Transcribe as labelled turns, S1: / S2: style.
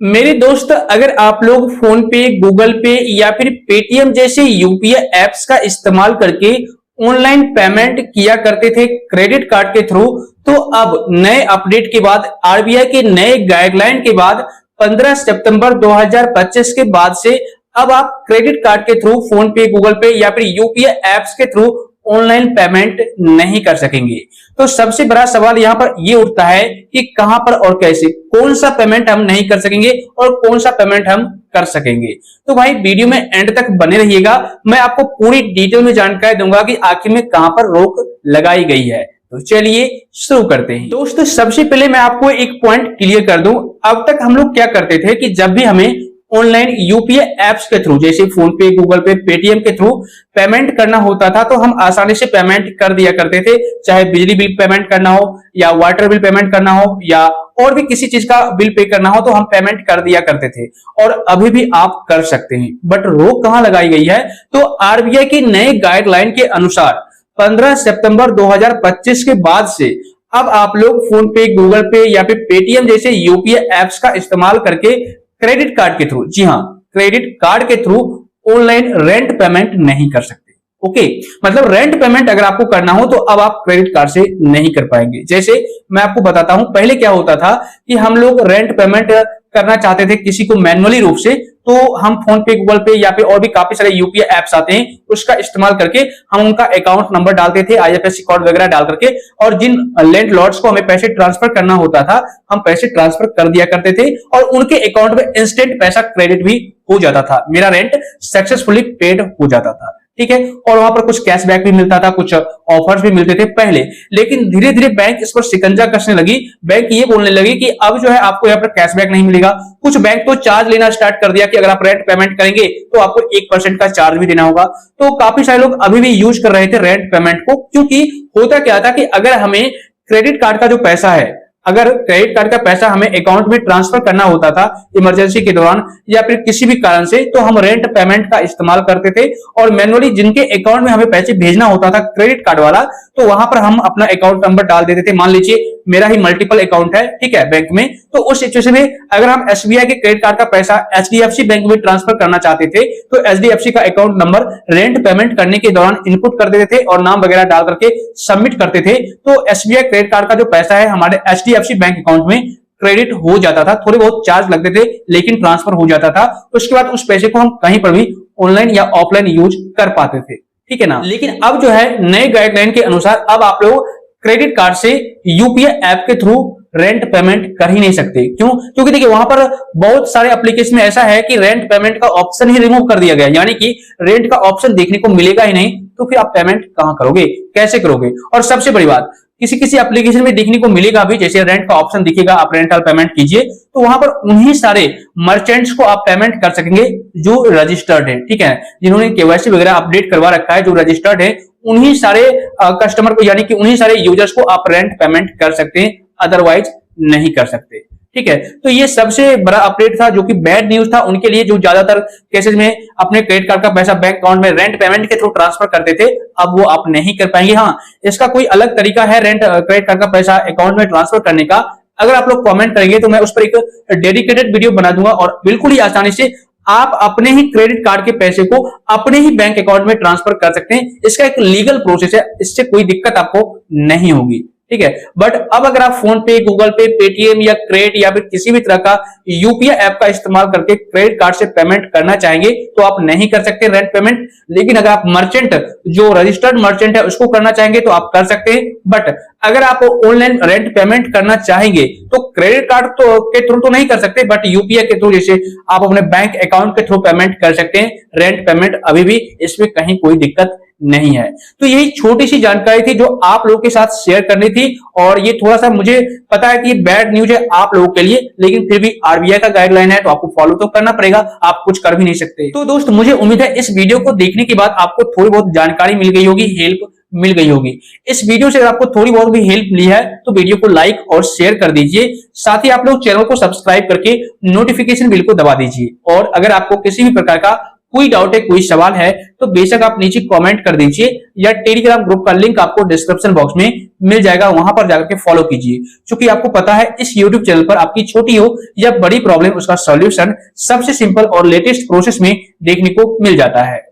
S1: मेरे दोस्त, अगर आप लोग फोन पे, गूगल पे या फिर पेटीएम जैसे यूपीआई एप्स का इस्तेमाल करके ऑनलाइन पेमेंट किया करते थे क्रेडिट कार्ड के थ्रू, तो अब नए अपडेट के बाद, आरबीआई के नए गाइडलाइन के बाद 15 सितंबर 2025 के बाद से अब आप क्रेडिट कार्ड के थ्रू, फोन पे, गूगल पे या फिर यूपीआई एप्स के थ्रू ऑनलाइन पेमेंट नहीं कर सकेंगे। तो सबसे बड़ा सवाल यहाँ पर ये उठता है कि कहां पर और कैसे, कौन सा पेमेंट हम नहीं कर सकेंगे और कौन सा पेमेंट हम कर सकेंगे। तो भाई वीडियो में एंड तक बने रहिएगा, मैं आपको पूरी डिटेल में जानकारी दूंगा कि आखिर में कहां पर रोक लगाई गई है। तो चलिए शुरू करते हैं। दोस्तों, सबसे पहले मैं आपको एक पॉइंट क्लियर कर दूं। अब तक हम लोग क्या करते थे कि जब भी हमें ऑनलाइन यूपीआई एप्स के थ्रू, जैसे फोन पे, गूगल पे, पेटीएम के थ्रू पेमेंट करना होता था, तो हम आसानी से पेमेंट कर दिया करते थे। चाहे बिजली बिल पेमेंट करना हो या वाटर बिल पेमेंट करना हो या और भी किसी चीज का बिल पे करना हो, तो हम पेमेंट कर दिया करते थे और अभी भी आप कर सकते हैं। बट रोक कहां लगाई गई है? तो आरबीआई की नए गाइडलाइन के अनुसार 15 सितंबर 2025 के बाद से अब आप लोग फोन पे, गूगल पे या फिर पेटीएम जैसे यूपीआई एप्स का इस्तेमाल करके क्रेडिट कार्ड के थ्रू, जी हाँ, क्रेडिट कार्ड के थ्रू ऑनलाइन रेंट पेमेंट नहीं कर सकते। ओके, मतलब रेंट पेमेंट अगर आपको करना हो तो अब आप क्रेडिट कार्ड से नहीं कर पाएंगे। जैसे मैं आपको बताता हूं, पहले क्या होता था कि हम लोग रेंट पेमेंट करना चाहते थे किसी को मैन्युअली रूप से, तो हम फोन पे, गूगल पे या फिर और भी काफी सारे यूपीआई एप्स आते हैं, उसका इस्तेमाल करके हम उनका अकाउंट नंबर डालते थे, आईएफएससी कोड वगैरह डाल करके, और जिन लैंडलॉर्ड्स को हमें पैसे ट्रांसफर करना होता था, हम पैसे ट्रांसफर कर दिया करते थे और उनके अकाउंट में इंस्टेंट पैसा क्रेडिट भी हो जाता था। मेरा रेंट सक्सेसफुली पेड हो जाता था, ठीक है। और वहां पर कुछ कैशबैक भी मिलता था, कुछ ऑफर्स भी मिलते थे पहले। लेकिन धीरे धीरे बैंक इस पर शिकंजा कसने लगी। बैंक ये बोलने लगी कि अब जो है आपको यहाँ पर कैशबैक नहीं मिलेगा। कुछ बैंक तो चार्ज लेना स्टार्ट कर दिया कि अगर आप रेंट पेमेंट करेंगे तो आपको 1% का चार्ज भी देना होगा। तो काफी सारे लोग अभी भी यूज कर रहे थे रेंट पेमेंट को, क्योंकि होता क्या था कि अगर हमें क्रेडिट कार्ड का जो पैसा है, अगर क्रेडिट कार्ड का पैसा हमें अकाउंट में ट्रांसफर करना होता था इमरजेंसी के दौरान या फिर किसी भी कारण से, तो हम रेंट पेमेंट का इस्तेमाल करते थे और मैन्युअली जिनके अकाउंट में हमें पैसे भेजना होता था क्रेडिट कार्ड वाला, तो वहां पर हम अपना अकाउंट नंबर डाल देते थे। मान लीजिए मेरा ही मल्टीपल अकाउंट है, ठीक है, बैंक में, तो उस सिचुएशन में अगर हम एसबीआई के क्रेडिट कार्ड का पैसा एचडीएफसी बैंक में ट्रांसफर करना चाहते थे, तो एचडीएफसी का अकाउंट नंबर रेंट पेमेंट करने के दौरान इनपुट कर देते थे और नाम वगैरह डाल करके सबमिट करते थे। तो एसबीआई क्रेडिट कार्ड का जो पैसा है हमारे एचडीएफसी बैंक अकाउंट में क्रेडिट हो जाता था। थोड़े बहुत चार्ज लगते थे लेकिन ट्रांसफर हो जाता था। उसके बाद उस पैसे को हम कहीं पर भी ऑनलाइन या ऑफलाइन यूज कर पाते थे, ठीक है ना। लेकिन अब जो है नए गाइडलाइन के अनुसार अब आप लोग क्रेडिट कार्ड से यूपीआई ऐप के थ्रू रेंट पेमेंट कर ही नहीं सकते। क्यों? क्योंकि देखिए वहां पर बहुत सारे एप्लीकेशन में ऐसा है कि रेंट पेमेंट का ऑप्शन ही रिमूव कर दिया गया, यानी कि रेंट का ऑप्शन देखने को मिलेगा ही नहीं। तो फिर आप पेमेंट कहां करोगे, कैसे करोगे? और सबसे बड़ी बात, किसी किसी एप्लीकेशन में देखने को मिलेगा भी, जैसे रेंट का ऑप्शन दिखेगा, आप रेंटल पेमेंट कीजिए, तो वहां पर उन्हीं सारे मर्चेंट्स को आप पेमेंट कर सकेंगे जो रजिस्टर्ड है, ठीक है, जिन्होंने केवाईसी वगैरह अपडेट करवा रखा है, जो रजिस्टर्ड है, उन्हीं सारे कस्टमर को, यानी कि उन्हीं सारे यूजर्स को आप रेंट पेमेंट कर सकते हैं, अदरवाइज नहीं कर सकते, ठीक है। तो ये सबसे बड़ा अपडेट था, जो कि बैड न्यूज था उनके लिए जो ज्यादातर केसेस में अपने क्रेडिट कार्ड का पैसा बैंक अकाउंट में रेंट पेमेंट के थ्रू ट्रांसफर करते थे। अब वो आप नहीं कर पाएंगे। हाँ, इसका कोई अलग तरीका है रेंट क्रेडिट कार्ड का पैसा अकाउंट में ट्रांसफर करने का। अगर आप लोग कमेंट करेंगे तो मैं उस पर एक डेडिकेटेड वीडियो बना दूंगा और बिल्कुल ही आसानी से आप अपने ही क्रेडिट कार्ड के पैसे को अपने ही बैंक अकाउंट में ट्रांसफर कर सकते हैं। इसका एक लीगल प्रोसेस है, इससे कोई दिक्कत आपको नहीं होगी, ठीक है। बट अब अगर आप फोन पे, गूगल पे, पेटीएम या क्रेडिट या फिर किसी भी तरह का यूपीआई ऐप का इस्तेमाल करके क्रेडिट कार्ड से पेमेंट करना चाहेंगे तो आप नहीं कर सकते रेंट पेमेंट। लेकिन अगर आप मर्चेंट, जो रजिस्टर्ड मर्चेंट है, उसको करना चाहेंगे तो आप कर सकते हैं। बट अगर आप ऑनलाइन रेंट पेमेंट करना चाहेंगे तो क्रेडिट कार्ड तो के थ्रू तो नहीं कर सकते, बट यूपीआई के थ्रू, जैसे आप अपने बैंक अकाउंट के थ्रू पेमेंट कर सकते हैं रेंट पेमेंट। अभी भी इसमें कहीं कोई दिक्कत नहीं है। तो यही छोटी सी जानकारी थी जो आप लोगों के साथ शेयर करनी थी। और ये थोड़ा सा मुझे पता है कि बैड न्यूज है आप लोगों के लिए, लेकिन फिर भी आरबीआई का गाइडलाइन है तो आपको फॉलो तो करना पड़ेगा, आप कुछ कर भी नहीं सकते। तो दोस्त, मुझे उम्मीद है इस वीडियो को देखने के बाद आपको थोड़ी बहुत जानकारी मिल गई होगी, हेल्प मिल गई होगी। इस वीडियो से अगर आपको थोड़ी बहुत भी हेल्प मिली है तो वीडियो को लाइक और शेयर कर दीजिए। साथ ही आप लोग चैनल को सब्सक्राइब करके नोटिफिकेशन बिल को दबा दीजिए। और अगर आपको किसी भी प्रकार का कोई डाउट है, कोई सवाल है तो बेशक आप नीचे कमेंट कर दीजिए, या टेलीग्राम ग्रुप का लिंक आपको डिस्क्रिप्शन बॉक्स में मिल जाएगा, वहां पर जाकर के फॉलो कीजिए। क्योंकि आपको पता है इस YouTube चैनल पर आपकी छोटी हो या बड़ी प्रॉब्लम, उसका सॉल्यूशन सबसे सिंपल और लेटेस्ट प्रोसेस में देखने को मिल जाता है।